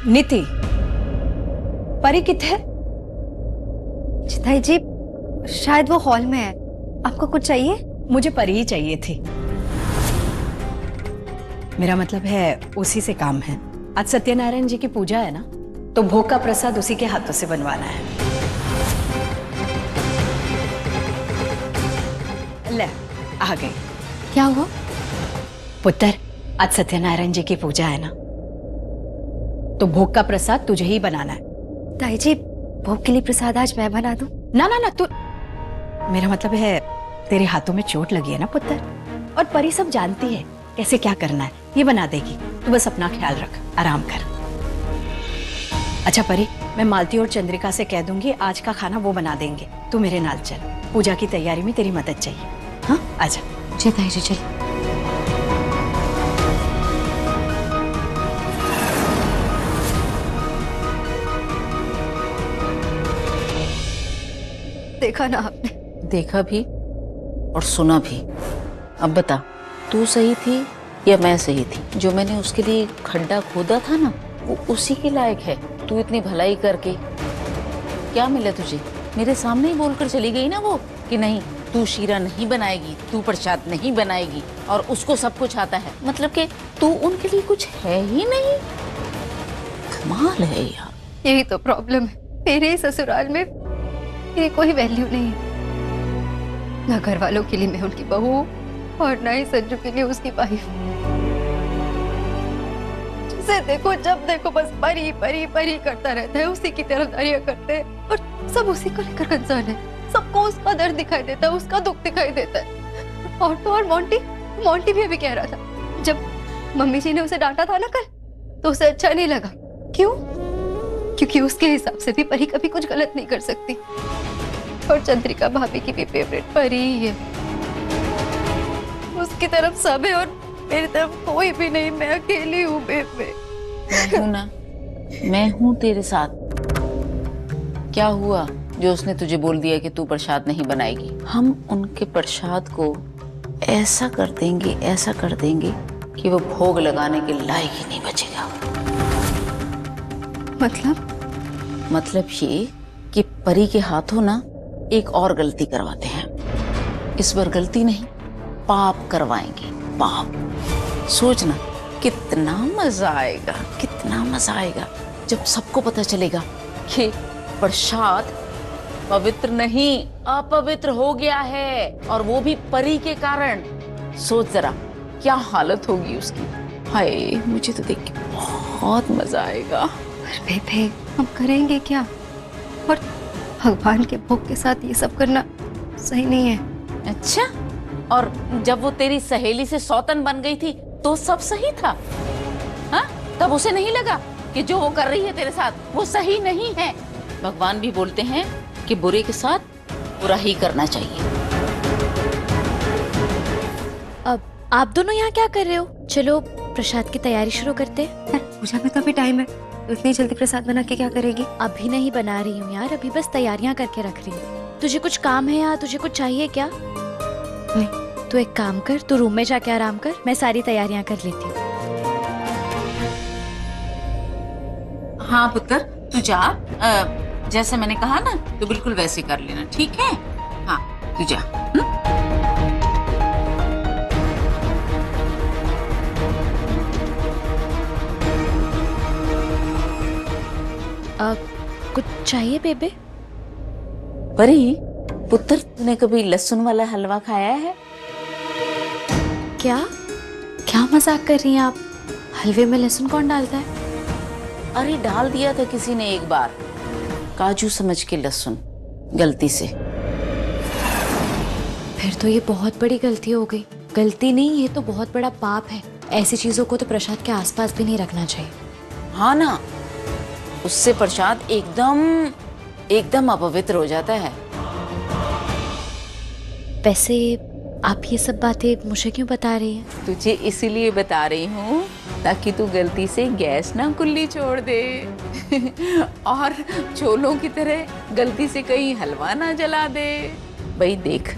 नीति, परी किथे? चिताई जी, शायद वो हॉल में है। आपको कुछ चाहिए? मुझे परी ही चाहिए थी। मेरा मतलब है उसी से काम है। आज सत्यनारायण जी की पूजा है ना, तो भोग का प्रसाद उसी के हाथों से बनवाना है। ले, आ गई। क्या हुआ? पुत्र, आज सत्यनारायण जी की पूजा है ना, तो भोग का प्रसाद तुझे ही बनाना है। ताई जी, भोग के लिए प्रसाद आज मैं बना दूं? ना ना ना, तू, मेरा मतलब है तेरे हाथों में चोट लगी है ना पुत्र, और परी सब जानती है कैसे क्या करना है, ये बना देगी। तू बस अपना ख्याल रख, आराम कर। अच्छा परी, मैं मालती और चंद्रिका से कह दूंगी आज का खाना वो बना देंगे। तू मेरे नाल चल, पूजा की तैयारी में तेरी मदद चाहिए। हाँ, आजा। जी ताई जी, चलिए। देखा ना आपने? देखा भी और सुना भी। अब बता, तू सही थी या मैं सही थी? जो मैंने उसके लिए खड्डा खोदा था ना, वो उसी के लायक है। तू इतनी भलाई करके क्या मिला तुझे? मेरे सामने ही बोलकर चली गई ना वो कि नहीं, तू शीरा नहीं बनाएगी, तू प्रसाद नहीं बनाएगी, और उसको सब कुछ आता है। मतलब कि तू उनके लिए कुछ है ही नहीं। कमाल है यार। यही तो प्रॉब्लम है। मेरे ससुराल में मेरी कोई वैल्यू नहीं है। ना घर वालों के लिए मैं उनकी बहू, और ना ही संजू के लिए उसकी वाइफ। जिसे देखो, जब देखो बस परी परी परी करता रहता है, उसी की तरफदारियां करते हैं, और सब उसी को लेकर कंसर्न है। सबको उसका दर्द दिखाई देता है, उसका दुख दिखाई देता है। और तो और मोंटी भी अभी कह रहा था, जब मम्मी जी ने उसे डांटा था ना कल, तो उसे अच्छा नहीं लगा। क्यों? क्योंकि उसके हिसाब से भी परी कभी कुछ गलत नहीं कर सकती, और चंद्रिका भाभी की भी फेवरेट परी ही है। उसकी तरफ सब है और मेरी तरफ कोई भी नहीं। मैं अकेली हूँ बेबे। मैं हूं ना, मैं हूं तेरे साथ। क्या हुआ जो उसने तुझे बोल दिया कि तू प्रसाद नहीं बनाएगी? हम उनके प्रसाद को ऐसा कर देंगे कि वो भोग लगाने के लायक ही नहीं बचेगा। मतलब ये कि परी के हाथों ना एक और गलती करवाते हैं। इस बार गलती नहीं, पाप करवाएंगे। पाप। सोचना कितना मजा आएगा, कितना मजा आएगा जब सबको पता चलेगा कि प्रसाद पवित्र नहीं, अपवित्र हो गया है, और वो भी परी के कारण। सोच जरा क्या हालत होगी उसकी। हाय, मुझे तो देख के बहुत मजा आएगा। पर बेबे, हम करेंगे क्या? और भगवान के भोग के साथ ये सब करना सही नहीं है। अच्छा, और जब वो तेरी सहेली से सौतन बन गई थी तो सब सही था? हाँ, तब उसे नहीं लगा कि जो वो कर रही है तेरे साथ वो सही नहीं है? भगवान भी बोलते हैं कि बुरे के साथ बुरा ही करना चाहिए। अब आप दोनों यहाँ क्या कर रहे हो? चलो प्रसाद की तैयारी शुरू करते हैं। पूजा में तो अभी टाइम है, तो इतनी जल्दी प्रसाद बना के क्या करेगी? अभी नहीं बना रही हूँ यार, अभी बस तैयारियां करके रख रही हूँ। तुझे कुछ काम है या तुझे कुछ चाहिए क्या? नहीं। तू एक काम कर, तू रूम में जाके आराम कर, मैं सारी तैयारियां कर लेती हूँ। हाँ पुत्र, तू जा। जैसे मैंने कहा ना, तो बिल्कुल वैसे कर लेना, ठीक है? हाँ, तू जा। कुछ चाहिए बेबे? परी, पुत्र, तूने कभी लहसुन वाला हलवा खाया है? क्या क्या मजाक कर रही हैं आप? हलवे में लहसुन कौन डालता है? अरे डाल दिया था किसी ने एक बार, काजू समझ के लहसुन, गलती से। फिर तो ये बहुत बड़ी गलती हो गई। गलती नहीं, ये तो बहुत बड़ा पाप है। ऐसी चीजों को तो प्रसाद के आसपास भी नहीं रखना चाहिए। हाँ ना, उससे प्रसाद एकदम अपवित्र हो जाता है। वैसे आप ये सब बातें मुझे क्यों बता रही हैं? तुझे इसीलिए बता रही हूँ ताकि तू गलती से गैस ना खुली छोड़ दे और चोलों की तरह गलती से कहीं हलवा ना जला दे। भाई देख,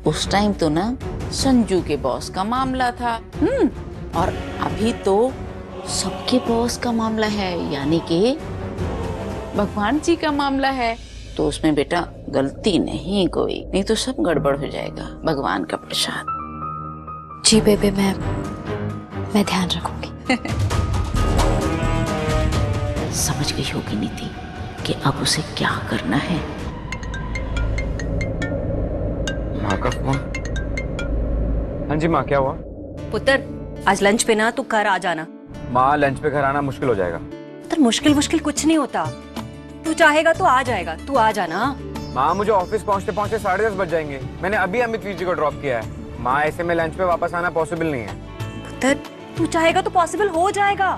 उस टाइम तो ना संजू के बॉस का मामला था, और अभी तो सबके बॉस का मामला है, यानी कि भगवान जी का मामला है, तो उसमें बेटा गलती नहीं कोई, नहीं तो सब गड़बड़ हो जाएगा। भगवान का प्रसाद। जी बेबे, मैं ध्यान रखूंगी। समझ गई होगी नीति कि अब उसे क्या करना है। माँ का फोन। हाँ जी माँ, क्या हुआ? पुत्र, आज लंच पे ना तू घर आ जाना। माँ, लंच पे घर आना मुश्किल हो जाएगा। तो मुश्किल कुछ नहीं होता, तू चाहेगा तो आ जाएगा, तू आ जाना। माँ, मुझे ऑफिस पहुँचते पहुँचते 10:30 बज जाएंगे। मैंने अभी अमित वीर जी को ड्रॉप किया है। माँ, ऐसे में लंच पे वापस आना पॉसिबल नहीं है। पुत्र, तू चाहेगा तो पॉसिबल हो जाएगा।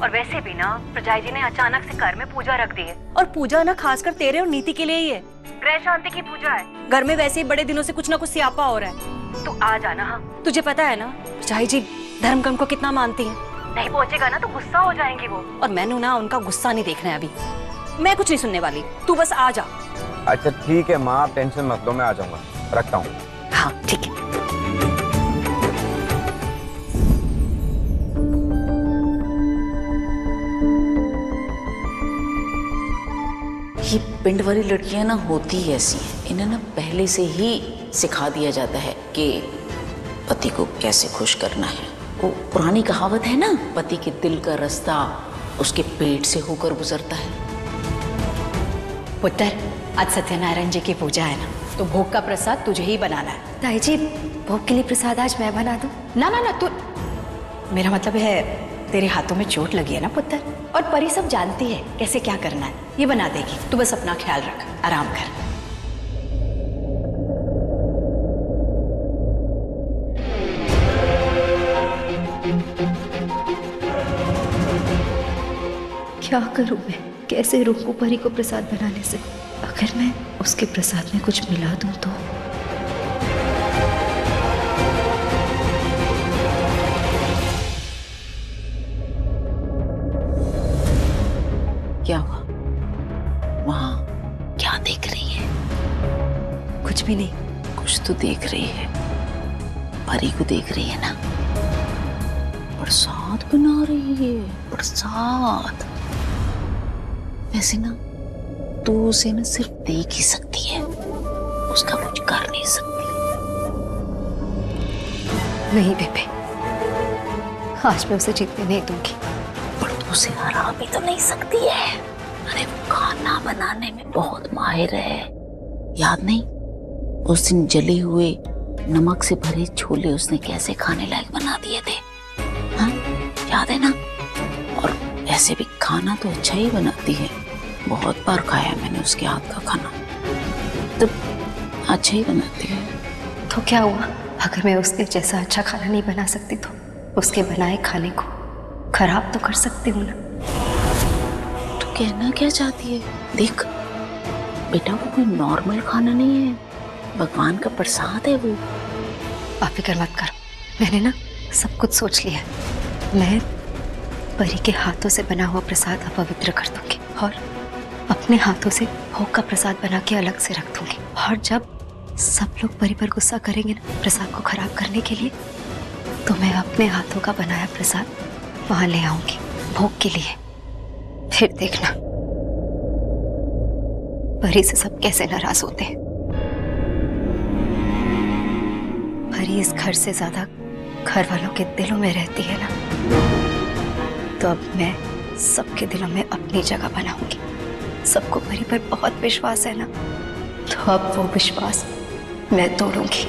और वैसे भी ना प्रजाई जी ने अचानक से घर में पूजा रख दी है, और पूजा ना खासकर तेरे और नीति के लिए ही है। ग्रह शांति की पूजा है। घर में वैसे ही बड़े दिनों से कुछ ना कुछ स्यापा हो रहा है। तू आ जाना। हाँ, तुझे पता है ना प्रजाई जी धर्म कर्म को कितना मानती है। नहीं पहुंचेगा ना तो गुस्सा हो जाएंगी वो, और मैंने ना उनका गुस्सा नहीं देखना है अभी। मैं कुछ नहीं सुनने वाली, तू बस आ जा। अच्छा ठीक है माँ, आप टेंशन मत लो, मैं आ जाऊंगा। रखता हूँ। हाँ ठीक है। ये पिंड वाली लड़कियां ना होती ही ऐसी हैं। इन्हें ना पहले से ही सिखा दिया जाता है कि पति को कैसे खुश करना है। वो पुरानी कहावत है ना, पति के दिल का रास्ता उसके पेट से होकर गुजरता है। पुत्र, आज सत्यनारायण जी की पूजा है ना, तो भोग का प्रसाद तुझे ही बनाना है। ताई जी, भोग के लिए प्रसाद आज मैं बना दूं? ना ना ना, तू, मेरा मतलब है तेरे हाथों में चोट लगी है ना पुत्र, और परी सब जानती है कैसे क्या करना है, ये बना देगी। तू बस अपना ख्याल रख, आराम कर। क्या करूं मैं, कैसे रोकूं परी को प्रसाद बनाने से? अगर मैं उसके प्रसाद में कुछ मिला दूं तो? क्या हुआ? वहां क्या देख रही है? कुछ भी नहीं। कुछ तो देख रही है। परी को देख रही है ना? प्रसाद बना रही है, प्रसाद। वैसे ना तू उसे ना सिर्फ देख ही सकती है, उसका कुछ कर नहीं सकती। नहीं बेबे, आज मैं उसे जीतने नहीं दूंगी। पर तू उसे हरा भी तो नहीं सकती है। अरे वो खाना बनाने में बहुत माहिर है। याद नहीं, उस दिन जले हुए नमक से भरे छोले उसने कैसे खाने लायक बना दिए थे? हाँ, याद है ना? और ऐसे भी खाना तो अच्छा ही बनाती है। बहुत बार खाया मैंने उसके हाथ का खाना, तो अच्छा ही बनाती है। तो क्या हुआ, अगर मैं उसके जैसा अच्छा खाना नहीं बना सकती तो उसके बनाए खाने को खराब तो कर सकती हूँ ना। तो कहना क्या चाहती है? देख बेटा, वो कोई नॉर्मल खाना नहीं है, भगवान का प्रसाद है वो। आप फिक्र मत करो, मैंने ना सब कुछ सोच लिया है। मैं परी के हाथों से बना हुआ प्रसाद अपवित्र कर दूंगी और अपने हाथों से भोग का प्रसाद बना के अलग से रख दूंगी। और जब सब लोग परी पर गुस्सा करेंगे ना प्रसाद को खराब करने के लिए, तो मैं अपने हाथों का बनाया प्रसाद वहां ले आऊंगी भोग के लिए। फिर देखना परी से सब कैसे नाराज होते हैं। परी इस घर से ज्यादा घर वालों के दिलों में रहती है ना, तो अब मैं सबके दिलों में अपनी जगह बनाऊंगी। सबको परी पर बहुत विश्वास है ना, तो अब वो विश्वास मैं तोड़ूंगी।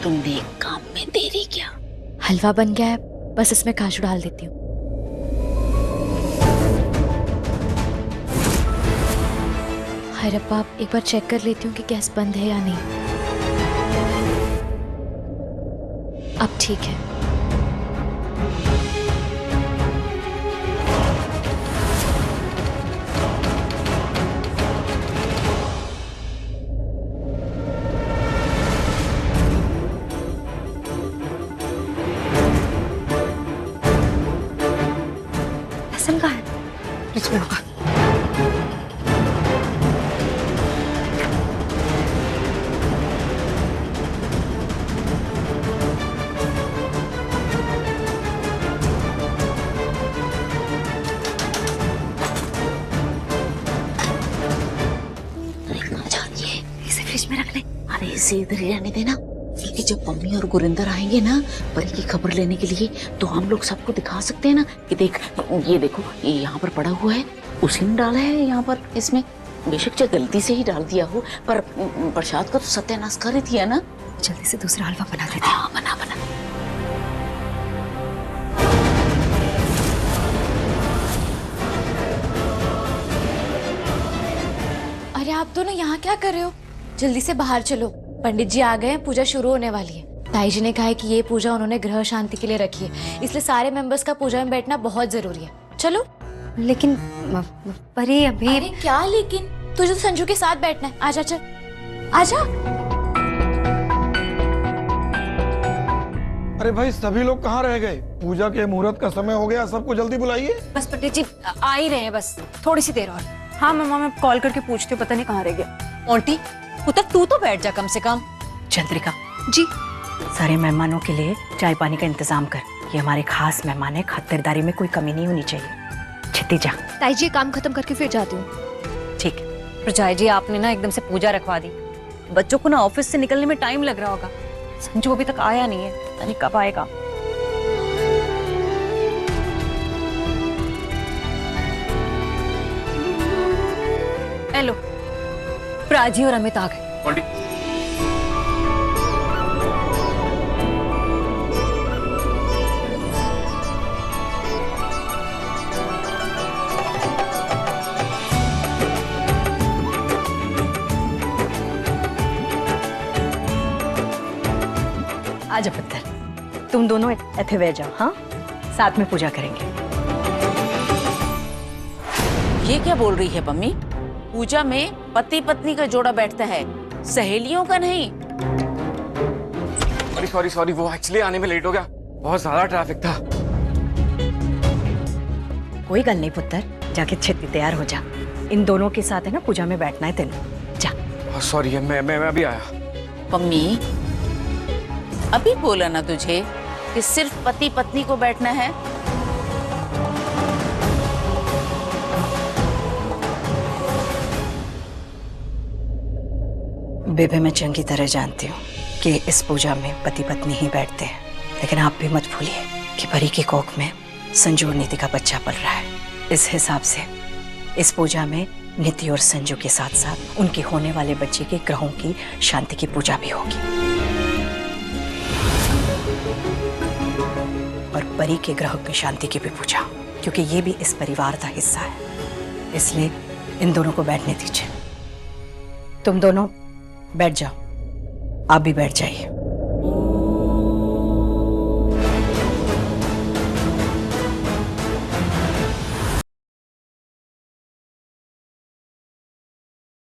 तुमने एक काम में देरी क्या? हलवा बन गया है, बस इसमें काजू डाल देती हूँ। हाय रब्बा, एक बार चेक कर लेती हूँ कि गैस बंद है या नहीं। अब ठीक है। लहसुन कहाँ है? फ्रिज में होगा। फ्रिज में रख ले। अरे इसे इधर ही रहने देना, क्योंकि जब मम्मी और गुरिंदर आएंगे ना परी की खबर लेने के लिए, तो हम लोग सबको दिखा सकते हैं ना कि देख, ये देखो, ये यहाँ पर पड़ा हुआ है, उसी ने डाला है यहाँ पर इसमें। बेशक चाहे गलती से ही डाल दिया हो, पर प्रसाद का तो सत्यानाश कर ही दिया ना। जल्दी से दूसरा हलवा बना देते। हाँ, बना बना। अरे आप दोनों यहाँ क्या कर रहे हो? जल्दी से बाहर चलो, पंडित जी आ गए हैं, पूजा शुरू होने वाली है। ताई जी ने कहा है कि ये पूजा उन्होंने ग्रह शांति के लिए रखी है, इसलिए सारे मेंबर्स का पूजा में बैठना बहुत जरूरी है। चलो। लेकिन परी अभी। अरे क्या लेकिन? तुझे तो संजू के साथ बैठना है। आजा, चल आजा। अरे भाई सभी लोग कहाँ रह गए? पूजा के मुहूर्त का समय हो गया, सबको जल्दी बुलाइए। बस पंडित जी आ ही रहे हैं, बस थोड़ी सी देर और। हाँ मम्मा, मैं कॉल करके पूछती हूँ, पता नहीं कहाँ रह गया। आंटी पुत्र तू तो बैठ जा कम से कम। चंद्रिका, जी। सारे मेहमानों के लिए चाय पानी का इंतजाम कर। ये हमारे खास मेहमान है, खातिरदारी में कोई कमी नहीं होनी चाहिए। छिट्टी जा। ताई जी काम खत्म करके फिर जाती हूँ। ठीक। प्रजाय जी आपने ना एकदम से पूजा रखवा दी, बच्चों को ना ऑफिस से निकलने में टाइम लग रहा होगा। संजू अभी तक आया नहीं है, पता नहीं कब आएगा। हेलो, प्राजी और अमित आ गए। आजा पुत्र, तुम दोनों इथे वे जाओ। हाँ, साथ में पूजा करेंगे। ये क्या बोल रही है मम्मी? पूजा में पति पत्नी का जोड़ा बैठता है, सहेलियों का नहीं। सॉरी, वो एक्चुअली आने में लेट हो गया, बहुत ज्यादा ट्रैफिक था। कोई गल नहीं पुत्र, जाके छेती तैयार हो जा। इन दोनों के साथ है ना पूजा में बैठना है तेने। जा। सॉरी, मैं अभी आया। मम्मी अभी बोला ना तुझे कि सिर्फ पति पत्नी को बैठना है। बेबे मैं चंगी तरह जानती हूँ कि इस पूजा में पति पत्नी ही बैठते हैं, लेकिन आप भी मत भूलिए कि परी की कोख में संजू और नीति का बच्चा पल रहा है। इस हिसाब से इस पूजा में नीति और संजू के साथ साथ उनके होने वाले बच्चे के ग्रहों की शांति की पूजा भी होगी, और परी के ग्रह की शांति की भी पूजा, क्योंकि ये भी इस परिवार का हिस्सा है। इसलिए इन दोनों को बैठने दीजिए। तुम दोनों बैठ जाओ, आप भी बैठ जाइए।